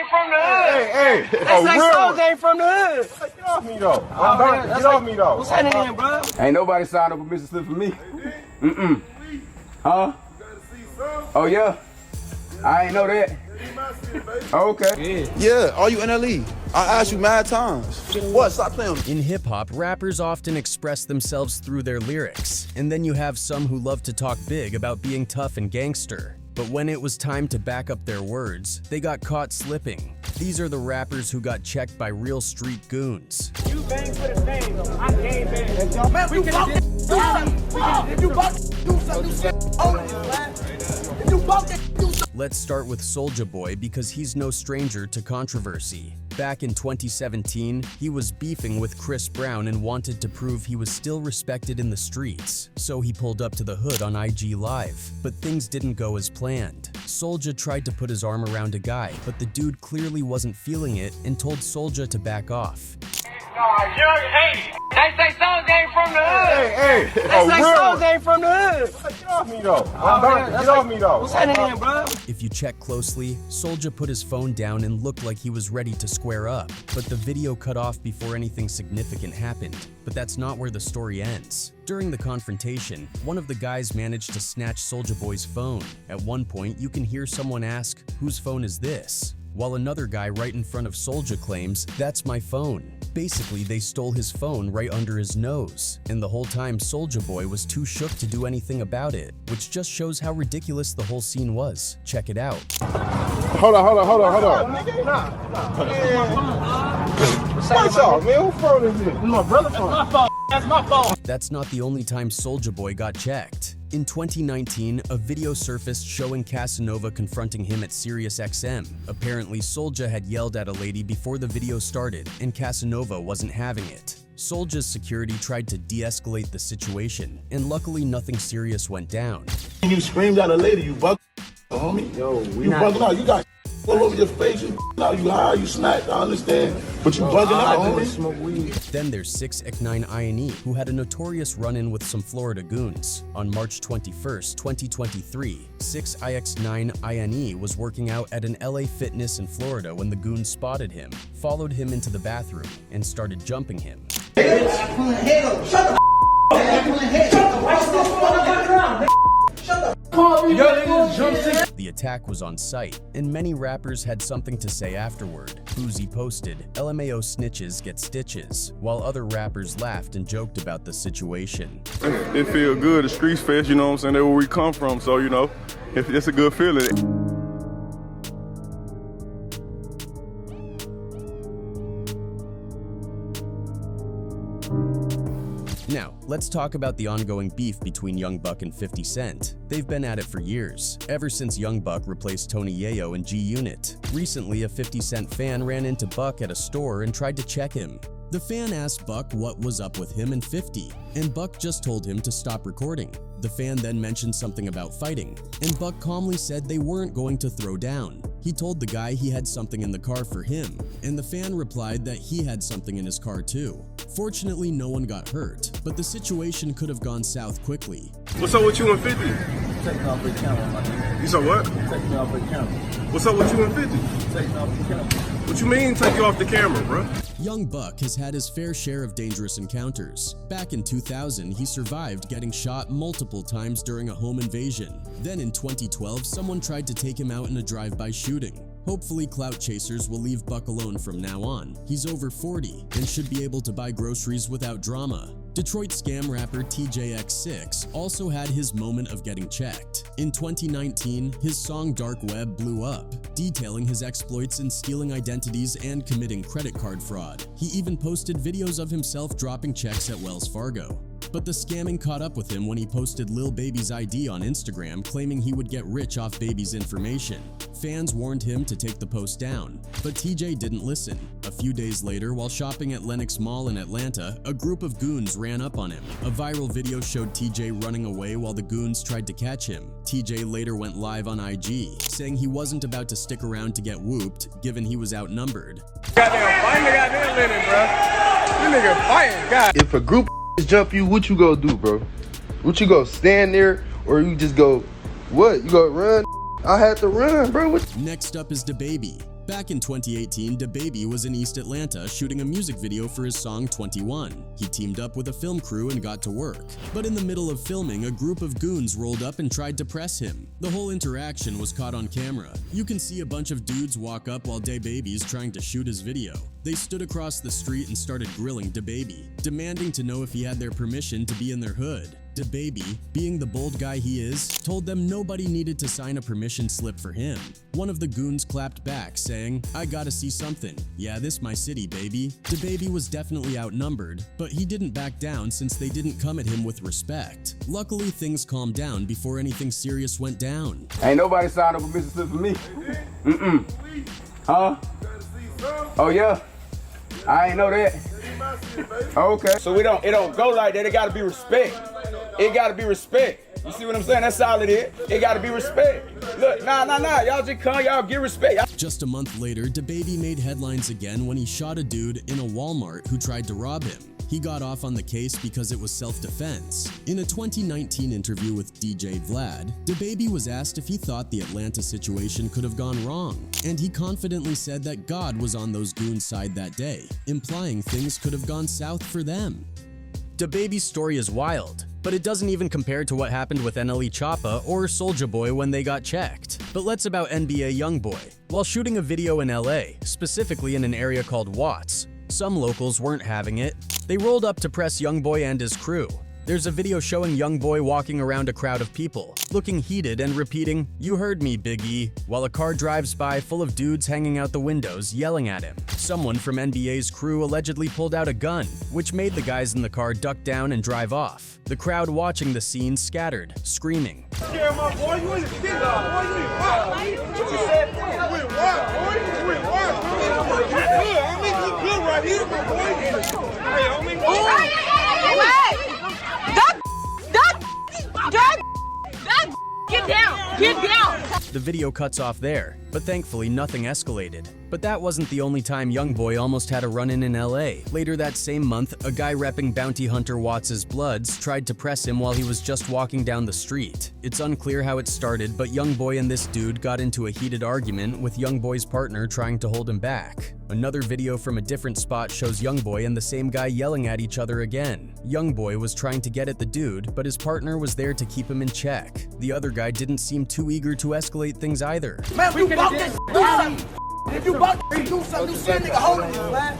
ain't from the hood. Hey, That's like songs ain't from the hood. Hey, get off me though. Get off me though. What's happening, bro? Ain't nobody signed up with Mr. Slip for me. Huh? Oh yeah? I ain't know that. Okay. Yeah, are you NLE? I asked you mad times. What? Stop playing. In hip-hop, rappers often express themselves through their lyrics, and then you have some who love to talk big about being tough and gangster. But when it was time to back up their words, they got caught slipping. These are the rappers who got checked by real street goons. You bang for the fame. I game bang. Man, we can do something. If you bought do something, if you bought do something. Let's start with Soulja Boy because he's no stranger to controversy. Back in 2017, he was beefing with Chris Brown and wanted to prove he was still respected in the streets, so he pulled up to the hood on IG Live. But things didn't go as planned. Soulja tried to put his arm around a guy, but the dude clearly wasn't feeling it and told Soulja to back off. They say songs ain't from the hood. Hey, They say songs ain't from the hood. get off me though. Get off me though. What's happening, bro? If you check closely, Soulja put his phone down and looked like he was ready to square up, but the video cut off before anything significant happened. But that's not where the story ends. During the confrontation, one of the guys managed to snatch Soulja Boy's phone. At one point, you can hear someone ask, "Whose phone is this?" While another guy right in front of Soulja claims, "That's my phone." Basically, they stole his phone right under his nose, and the whole time Soulja Boy was too shook to do anything about it, which just shows how ridiculous the whole scene was. Check it out. Hold on. What's up, man? Whose phone is this? My brother's phone. My phone. That's my phone. That's not the only time Soulja Boy got checked. In 2019, a video surfaced showing Casanova confronting him at SiriusXM. Apparently, Soulja had yelled at a lady before the video started, and Casanova wasn't having it. Soulja's security tried to de-escalate the situation, and luckily nothing serious went down. You screamed at a lady, you bug, homie. Yo, you bugging out. You got all over your face. You out. You high. You snapped. I understand, but you bugging out, homie. Smoke weed. Then there's 6ix9ine, who had a notorious run-in with some Florida goons. On March 21st, 2023, 6ix9ine was working out at an LA Fitness in Florida when the goons spotted him, followed him into the bathroom, and started jumping him. The attack was on site, and many rappers had something to say afterward. Uzi posted, "LMAO snitches get stitches," while other rappers laughed and joked about the situation. It feel good, the streets fest, you know what I'm saying, that's where we come from, so you know, it's a good feeling. Now, let's talk about the ongoing beef between Young Buck and 50 Cent. They've been at it for years, ever since Young Buck replaced Tony Yayo in G-Unit. Recently, a 50 Cent fan ran into Buck at a store and tried to check him. The fan asked Buck what was up with him and 50, and Buck just told him to stop recording. The fan then mentioned something about fighting, and Buck calmly said they weren't going to throw down. He told the guy he had something in the car for him, and the fan replied that he had something in his car too. Fortunately, no one got hurt, but the situation could have gone south quickly. What's up with you and 50? Taking off the camera, my nigga. You said what? Taking off the camera. What's up with you and 50? Taking off the camera. What you mean take you off the camera, bro? Young Buck has had his fair share of dangerous encounters. Back in 2000, he survived getting shot multiple times during a home invasion. Then in 2012, someone tried to take him out in a drive-by shooting. Hopefully, Clout chasers will leave Buck alone from now on. He's over 40 and should be able to buy groceries without drama. Detroit scam rapper TJX6 also had his moment of getting checked. In 2019, his song Dark Web blew up, detailing his exploits in stealing identities and committing credit card fraud. He even posted videos of himself dropping checks at Wells Fargo. But the scamming caught up with him when he posted Lil Baby's ID on Instagram, claiming he would get rich off Baby's information. Fans warned him to take the post down, but TJ didn't listen. A few days later, while shopping at Lenox Mall in Atlanta, a group of goons ran up on him. A viral video showed TJ running away while the goons tried to catch him. TJ later went live on IG, saying he wasn't about to stick around to get whooped, given he was outnumbered. Goddamn fighting the goddamn Lennon, bro. You nigga fighting, God. If a group jump you, what you gonna do, bro? What you go stand there, or you just go, what? You go run? I had to run, bro. What? Next up is DaBaby. Back in 2018, DaBaby was in East Atlanta shooting a music video for his song 21. He teamed up with a film crew and got to work. But in the middle of filming, a group of goons rolled up and tried to press him. The whole interaction was caught on camera. You can see a bunch of dudes walk up while DaBaby is trying to shoot his video. They stood across the street and started grilling DaBaby, demanding to know if he had their permission to be in their hood. DaBaby, being the bold guy he is, told them nobody needed to sign a permission slip for him. One of the goons clapped back, saying, "I gotta see something. Yeah, this my city, baby." DaBaby was definitely outnumbered, but he didn't back down since they didn't come at him with respect. Luckily, things calmed down before anything serious went down. Ain't nobody signed up a permission slip for me. Huh? Oh yeah? I ain't know that. Okay. So it don't go like that. It gotta be respect. It gotta be respect. You see what I'm saying? That's all it is. It gotta be respect. Look, nah. Y'all just come, y'all give respect. Just a month later, DaBaby made headlines again when he shot a dude in a Walmart who tried to rob him. He got off on the case because it was self-defense. In a 2019 interview with DJ Vlad, DaBaby was asked if he thought the Atlanta situation could have gone wrong, and he confidently said that God was on those goons' side that day, implying things could have gone south for them. DaBaby's story is wild, but it doesn't even compare to what happened with NLE Choppa or Soulja Boy when they got checked. But let's about NBA YoungBoy. While shooting a video in LA, specifically in an area called Watts, some locals weren't having it. They rolled up to press YoungBoy and his crew. There's a video showing YoungBoy walking around a crowd of people, looking heated and repeating, "You heard me, Big E," while a car drives by full of dudes hanging out the windows, yelling at him. Someone from NBA's crew allegedly pulled out a gun, which made the guys in the car duck down and drive off. The crowd watching the scene scattered, screaming. Scared my boy, you in the skin dog, boy, you ain't wild. What you said? You ain't wild, boy. You ain't wild. You good, homie. You good right here, my boy. Hey, homie. Get down! Get down! The video cuts off there, but thankfully nothing escalated. But that wasn't the only time YoungBoy almost had a run-in LA. Later that same month, a guy repping bounty hunter Watts' Bloods tried to press him while he was just walking down the street. It's unclear how it started, but YoungBoy and this dude got into a heated argument with YoungBoy's partner trying to hold him back. Another video from a different spot shows YoungBoy and the same guy yelling at each other again. YoungBoy was trying to get at the dude, but his partner was there to keep him in check. The other guy didn't seem too eager to escalate things either. Man, we bought this, do something. If you bought this, do something. You see a nigga holding you, man.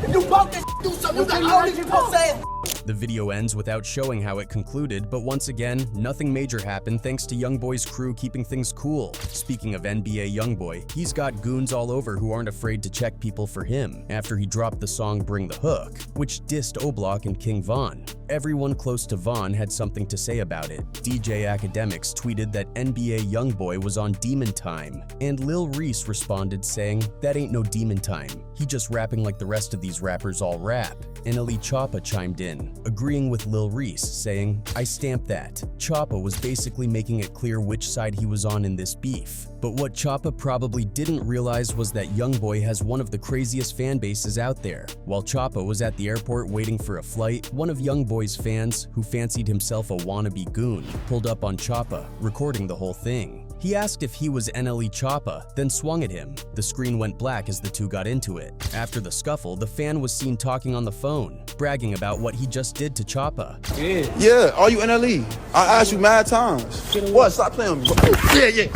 If you bought this, do something. You got all these people saying. The video ends without showing how it concluded, but once again, nothing major happened thanks to YoungBoy's crew keeping things cool. Speaking of NBA YoungBoy, he's got goons all over who aren't afraid to check people for him after he dropped the song Bring the Hook, which dissed O-Block and King Von. Everyone close to Von had something to say about it. DJ Academics tweeted that NBA YoungBoy was on Demon Time, and Lil Reese responded saying, "That ain't no demon time. He just rapping like the rest of these rappers all rap." NLE Choppa chimed in, agreeing with Lil Reese, saying, "I stamp that." Choppa was basically making it clear which side he was on in this beef. But what Choppa probably didn't realize was that YoungBoy has one of the craziest fan bases out there. While Choppa was at the airport waiting for a flight, one of YoungBoy's fans, who fancied himself a wannabe goon, pulled up on Choppa, recording the whole thing. He asked if he was NLE Choppa, then swung at him. The screen went black as the two got into it. After the scuffle, the fan was seen talking on the phone, bragging about what he just did to Choppa. Yeah, are you NLE? I asked you mad times. What? Stop playing with me. Yeah.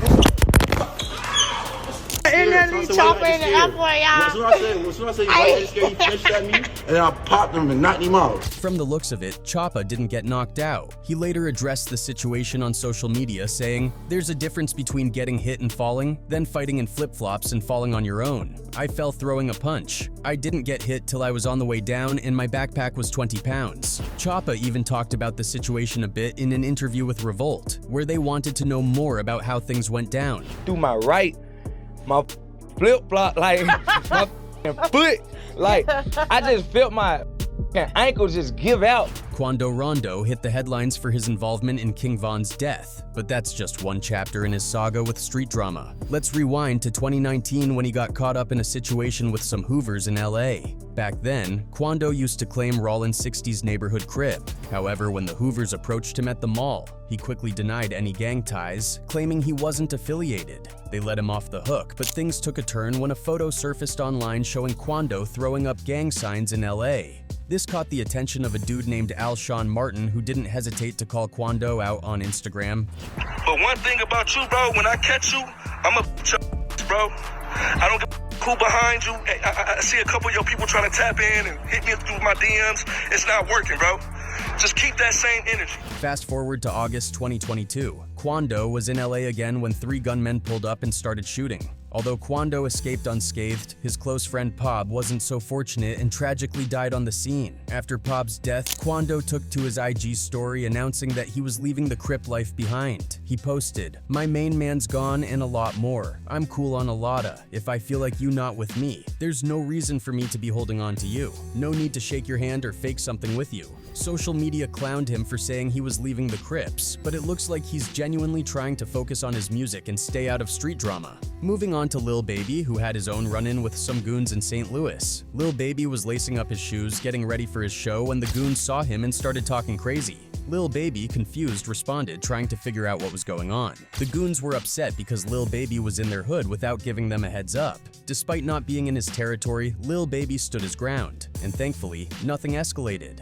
NLE Choppa in the airport, y'all. As soon as I say you flinched at me, and then I popped him and knocked him out. From the looks of it, Choppa didn't get knocked out. He later addressed the situation on social media, saying, "There's a difference between getting hit and falling, then fighting in flip-flops and falling on your own. I fell throwing a punch. I didn't get hit till I was on the way down and my backpack was 20 pounds. Choppa even talked about the situation a bit in an interview with Revolt, where they wanted to know more about how things went down. Through my right, my flip flop, like my foot, like I just felt my ankle just give out. Quando Rondo hit the headlines for his involvement in King Von's death, but that's just one chapter in his saga with street drama. Let's rewind to 2019 when he got caught up in a situation with some Hoovers in LA. Back then, Quando used to claim Rollins' 60s neighborhood crib. However, when the Hoovers approached him at the mall, he quickly denied any gang ties, claiming he wasn't affiliated. They let him off the hook, but things took a turn when a photo surfaced online showing Quando throwing up gang signs in LA. This caught the attention of a dude named Alshon Martin who didn't hesitate to call Quando out on Instagram. But one thing about you, bro, when I catch you, I'm a bro. I don't get who behind you. I see a couple of your people trying to tap in and hit me through my DMs. It's not working, bro. Just keep that same energy. Fast forward to August 2022. Quando was in LA again when 3 gunmen pulled up and started shooting. Although Quando escaped unscathed, his close friend Pob wasn't so fortunate and tragically died on the scene. After Pob's death, Quando took to his IG story announcing that he was leaving the Crip life behind. He posted, "My main man's gone and a lot more. I'm cool on a lotta. If I feel like you not with me, there's no reason for me to be holding on to you. No need to shake your hand or fake something with you." Social media clowned him for saying he was leaving the Crips, but it looks like he's genuinely trying to focus on his music and stay out of street drama. Moving on to Lil Baby, who had his own run-in with some goons in St. Louis. Lil Baby was lacing up his shoes, getting ready for his show when the goons saw him and started talking crazy. Lil Baby, confused, responded, trying to figure out what was going on. The goons were upset because Lil Baby was in their hood without giving them a heads up. Despite not being in his territory, Lil Baby stood his ground, and thankfully, nothing escalated.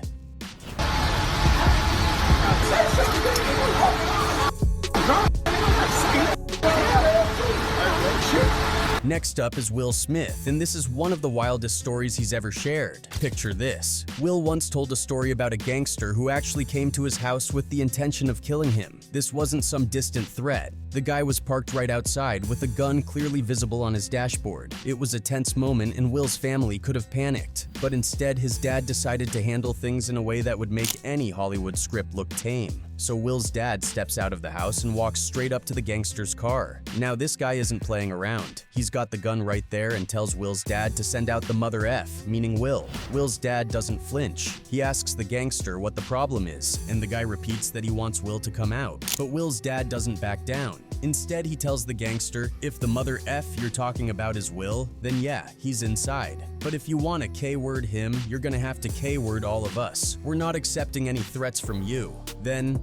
Next up is Will Smith, and this is one of the wildest stories he's ever shared. Picture this. Will once told a story about a gangster who actually came to his house with the intention of killing him. This wasn't some distant threat. The guy was parked right outside with a gun clearly visible on his dashboard. It was a tense moment and Will's family could have panicked, but instead his dad decided to handle things in a way that would make any Hollywood script look tame. So Will's dad steps out of the house and walks straight up to the gangster's car. Now this guy isn't playing around. He's got the gun right there and tells Will's dad to send out the mother F, meaning Will. Will's dad doesn't flinch. He asks the gangster what the problem is, and the guy repeats that he wants Will to come out. But Will's dad doesn't back down. Instead, he tells the gangster, if the mother F you're talking about is Will, then yeah, he's inside. But if you want to K-word him, you're gonna have to K-word all of us. We're not accepting any threats from you. Then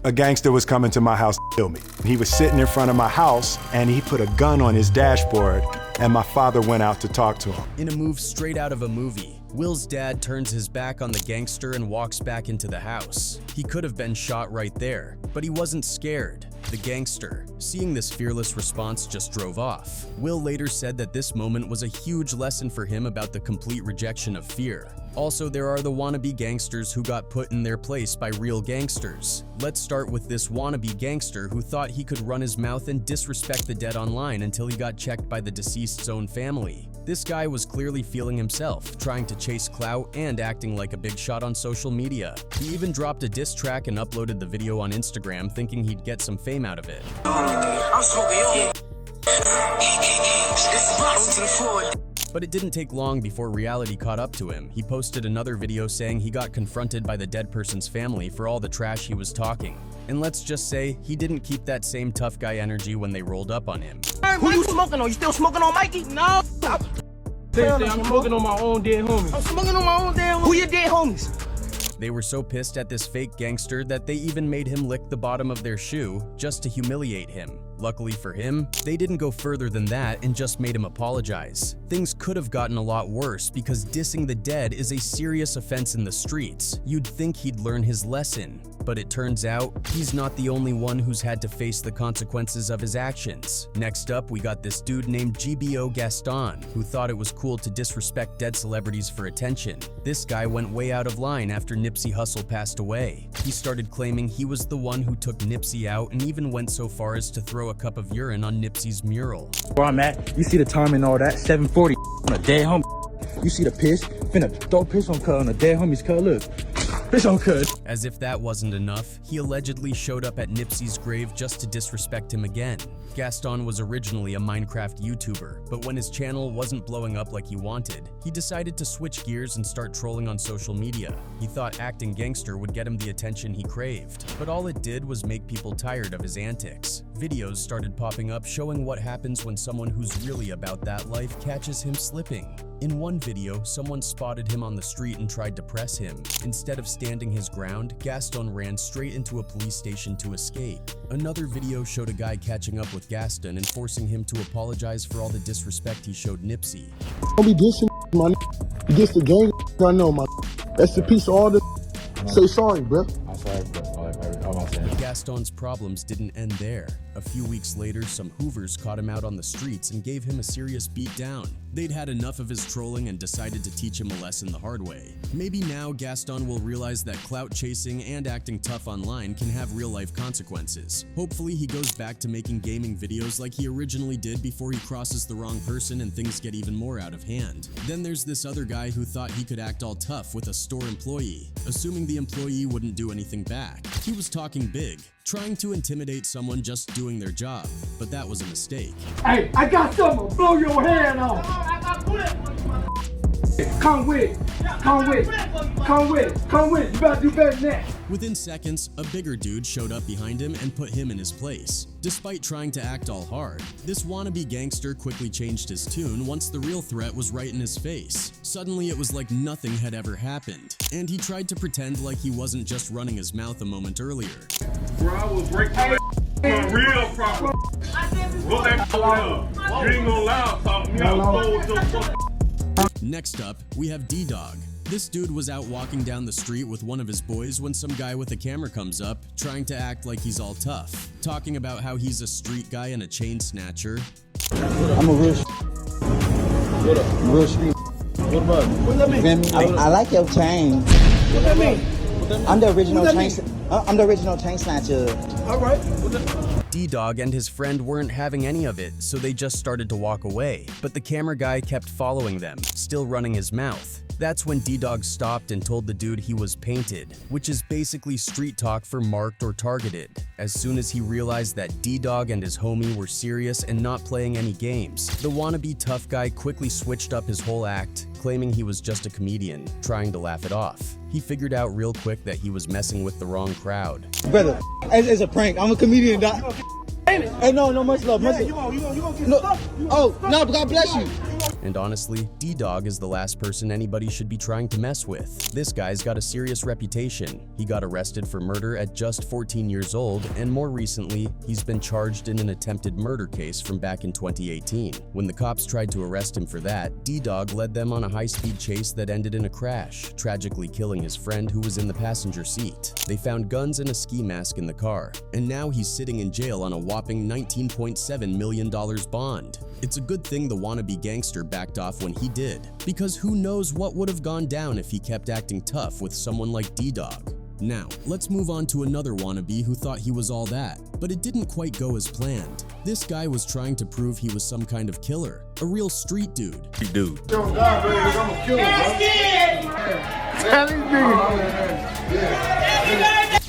a gangster was coming to my house to kill me. He was sitting in front of my house and he put a gun on his dashboard and my father went out to talk to him. In a move straight out of a movie, Will's dad turns his back on the gangster and walks back into the house. He could have been shot right there, but he wasn't scared. The gangster, seeing this fearless response, just drove off. Will later said that this moment was a huge lesson for him about the complete rejection of fear. Also, there are the wannabe gangsters who got put in their place by real gangsters. Let's start with this wannabe gangster who thought he could run his mouth and disrespect the dead online until he got checked by the deceased's own family. This guy was clearly feeling himself, trying to chase clout and acting like a big shot on social media. He even dropped a diss track and uploaded the video on Instagram thinking he'd get some fame out of it. But it didn't take long before reality caught up to him. He posted another video saying he got confronted by the dead person's family for all the trash he was talking. And let's just say, he didn't keep that same tough guy energy when they rolled up on him. Who you smoking on? You still smoking on Mikey? No. I'm smoking on my own dead homies. I'm smoking on my own dead homies. Who your dead homies? They were so pissed at this fake gangster that they even made him lick the bottom of their shoe just to humiliate him. Luckily for him, they didn't go further than that and just made him apologize. Things could have gotten a lot worse because dissing the dead is a serious offense in the streets. You'd think he'd learn his lesson, but it turns out he's not the only one who's had to face the consequences of his actions. Next up, we got this dude named GBC Gaston, who thought it was cool to disrespect dead celebrities for attention. This guy went way out of line after Nipsey Hussle passed away. He started claiming he was the one who took Nipsey out and even went so far as to throw a cup of urine on Nipsey's mural. Where I'm at, you see the time and all that, 7:40 on a dead homie. You see the piss, finna throw piss on a dead homie's car, look. It's all good. As if that wasn't enough, he allegedly showed up at Nipsey's grave just to disrespect him again. Gaston was originally a Minecraft YouTuber, but when his channel wasn't blowing up like he wanted, he decided to switch gears and start trolling on social media. He thought acting gangster would get him the attention he craved, but all it did was make people tired of his antics. Videos started popping up showing what happens when someone who's really about that life catches him slipping. In one video, someone spotted him on the street and tried to press him. Instead of standing his ground, Gaston ran straight into a police station to escape. Another video showed a guy catching up with Gaston and forcing him to apologize for all the disrespect he showed Nipsey. Don't be dissing, man. You diss the gang, I know, man. That's the piece of all the. Say sorry, bro. I'm sorry, bro. Gaston's problems didn't end there. A few weeks later, some Hoovers caught him out on the streets and gave him a serious beat down. They'd had enough of his trolling and decided to teach him a lesson the hard way. Maybe now Gaston will realize that clout chasing and acting tough online can have real-life consequences. Hopefully he goes back to making gaming videos like he originally did before he crosses the wrong person and things get even more out of hand. Then there's this other guy who thought he could act all tough with a store employee, assuming the employee wouldn't do anything back. He was talking big, trying to intimidate someone just doing their job, but that was a mistake. Hey, I got something to blow your head off. Come with it. You better do better than that. Within seconds, a bigger dude showed up behind him and put him in his place. Despite trying to act all hard, this wannabe gangster quickly changed his tune once the real threat was right in his face. Suddenly it was like nothing had ever happened, and he tried to pretend like he wasn't just running his mouth a moment earlier. Bro, I will break my real proper. Look that up. You ain't gonna loud talk me out. Next up, we have D-Dog. This dude was out walking down the street with one of his boys when some guy with a camera comes up, trying to act like he's all tough, talking about how he's a street guy and a chain snatcher. I'm a real street. What about it? What does that mean? I like your chain. What that mean? I'm the original chain snatcher. All right. D-Dog and his friend weren't having any of it, so they just started to walk away. But the camera guy kept following them, still running his mouth. That's when D-Dog stopped and told the dude he was painted, which is basically street talk for marked or targeted. As soon as he realized that D-Dog and his homie were serious and not playing any games, the wannabe tough guy quickly switched up his whole act, claiming he was just a comedian, trying to laugh it off. He figured out real quick that he was messing with the wrong crowd. Brother, it's a prank. I'm a comedian, doc. Hey, no, much love. Much love. You gonna get stuck. Oh, no, God bless you. And honestly, D-Dog is the last person anybody should be trying to mess with. This guy's got a serious reputation. He got arrested for murder at just 14 years old, and more recently, he's been charged in an attempted murder case from back in 2018. When the cops tried to arrest him for that, D-Dog led them on a high-speed chase that ended in a crash, tragically killing his friend who was in the passenger seat. They found guns and a ski mask in the car, and now he's sitting in jail on a whopping $19.7 million bond. It's a good thing the wannabe gangster backed off when he did, because who knows what would have gone down if he kept acting tough with someone like D-Dog. Now, let's move on to another wannabe who thought he was all that, but it didn't quite go as planned. This guy was trying to prove he was some kind of killer, a real street dude. Yo, God, baby, I'm a killer, bro.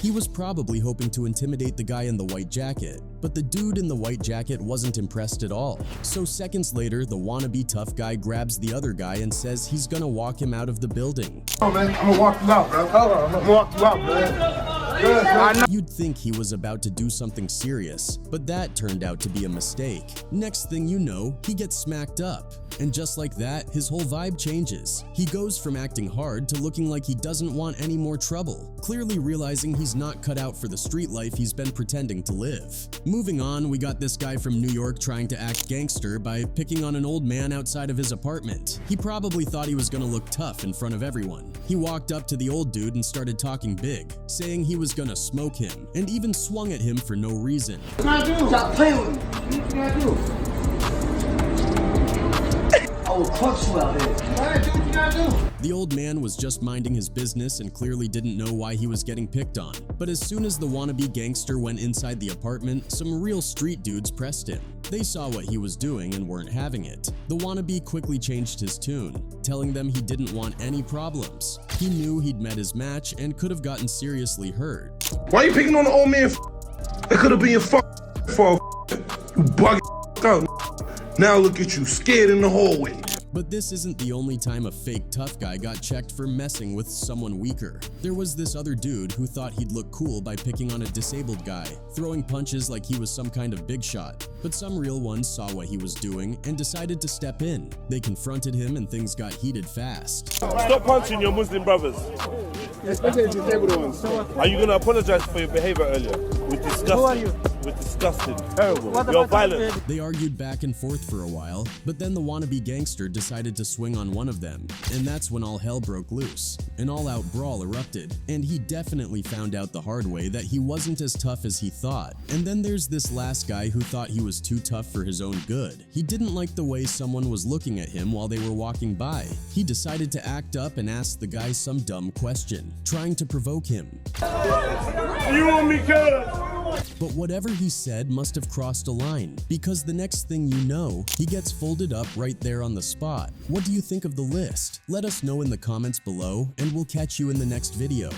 He was probably hoping to intimidate the guy in the white jacket, but the dude in the white jacket wasn't impressed at all. So seconds later, the wannabe tough guy grabs the other guy and says he's gonna walk him out of the building. Oh, man, I'm gonna walk you out, bro. I'm gonna walk you out, man. You'd think he was about to do something serious, but that turned out to be a mistake. Next thing you know, he gets smacked up. And just like that, his whole vibe changes. He goes from acting hard to looking like he doesn't want any more trouble, clearly realizing he's not cut out for the street life he's been pretending to live. Moving on, we got this guy from New York trying to act gangster by picking on an old man outside of his apartment. He probably thought he was gonna look tough in front of everyone. He walked up to the old dude and started talking big, saying he was gonna smoke him, and even swung at him for no reason. What can I do? Stop playing with me. What can I do? Oh, will cook you out here. Go ahead, do what you gotta do. The old man was just minding his business and clearly didn't know why he was getting picked on. But as soon as the wannabe gangster went inside the apartment, some real street dudes pressed him. They saw what he was doing and weren't having it. The wannabe quickly changed his tune, telling them he didn't want any problems. He knew he'd met his match and could have gotten seriously hurt. Why you picking on the old man? It could have been your fault. You bug out. Now look at you, scared in the hallway. But this isn't the only time a fake tough guy got checked for messing with someone weaker. There was this other dude who thought he'd look cool by picking on a disabled guy, throwing punches like he was some kind of big shot. But some real ones saw what he was doing and decided to step in. They confronted him and things got heated fast. Stop punching your Muslim brothers. Especially disabled ones. Are you gonna apologize for your behavior earlier? We're disgusting. Who are you? We're disgusting. Terrible. You're violent. They argued back and forth for a while, but then the wannabe gangster decided to swing on one of them, and that's when all hell broke loose. An all-out brawl erupted, and he definitely found out the hard way that he wasn't as tough as he thought. And then there's this last guy who thought he was too tough for his own good. He didn't like the way someone was looking at him while they were walking by. He decided to act up and ask the guy some dumb question, trying to provoke him. You want me, cuz? But whatever he said must have crossed a line, because the next thing you know, he gets folded up right there on the spot. What do you think of the list? Let us know in the comments below, and we'll catch you in the next video.